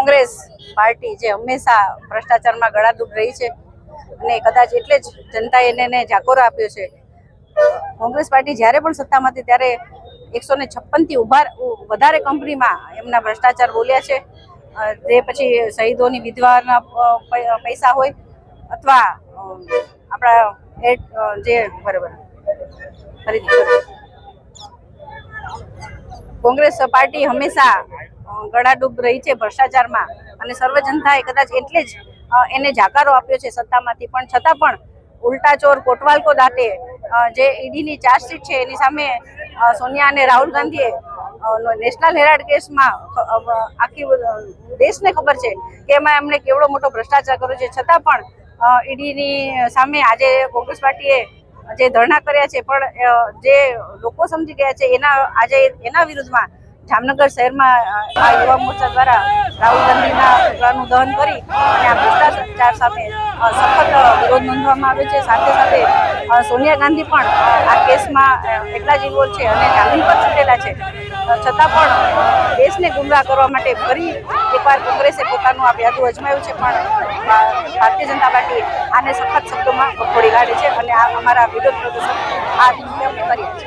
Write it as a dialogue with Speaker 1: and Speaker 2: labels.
Speaker 1: Congress party જે હંમેશા ભ્રષ્ટાચારમાં ગળાડૂબ રહી છે અને કદાચ એટલે જ જનતાએ એને જાકોરો આપ્યો છે. કોંગ્રેસ પાર્ટી જ્યારે પણ સત્તામાં હતી ત્યારે 156 થી વધારે કંપનીમાં એમના ભ્રષ્ટાચાર બોલ્યા છે. તે પછી શહીદોની વિધવાના પૈસા હોય અથવા આપણા જે બરાબર કોંગ્રેસ પાર્ટી હંમેશા ગળાડૂબ રહી છે ભ્રષ્ટાચારમાં અને સર્વ જનતાએ કદાચ એટલે જ એને જાકારો આપ્યો છે સત્તામાંથી, પણ છતાં પણ ઉલ્ટા ચોર કોટવાલ કો દાટે જે ઈડીની ચાર્જશીટ છે એની સામે સોનિયા અને રાહુલ ગાંધીએ નેશનલ હેરાલ્ડ કેસમાં આખી દેશને ખબર છે કે એમાં એમણે કેવડો મોટો ભ્રષ્ટાચાર કર્યો છે, છતાં પણ ઈડીની સામે આજે કોંગ્રેસ પાર્ટીએ જે ધરણા કર્યા છે, પણ જે લોકો સમજી ગયા છે આજે એના વિરુદ્ધમાં જામનગર શહેરમાં આ યુવા મોરચા દ્વારા રાહુલ ગાંધીના પુતળાનું દહન કરી અને આ ભ્રષ્ટાચાર સામે સખત વિરોધ નોંધવામાં આવ્યો છે. સાથે સાથે સોનિયા ગાંધી પણ આ કેસમાં એટલા જ ઇન્વોલ્વ છે અને જામીન પર છૂટેલા છે, છતાં પણ દેશને ગુમરાહ કરવા માટે ફરી એકવાર કોંગ્રેસે પોતાનું આ યાદું અજમાવ્યું છે. પણ ભારતીય જનતા પાર્ટી આને સખત શબ્દોમાં વખોડી કાઢે છે અને આ અમારા વિરોધ પ્રદર્શન આ રીતે અમે કર્યા છે.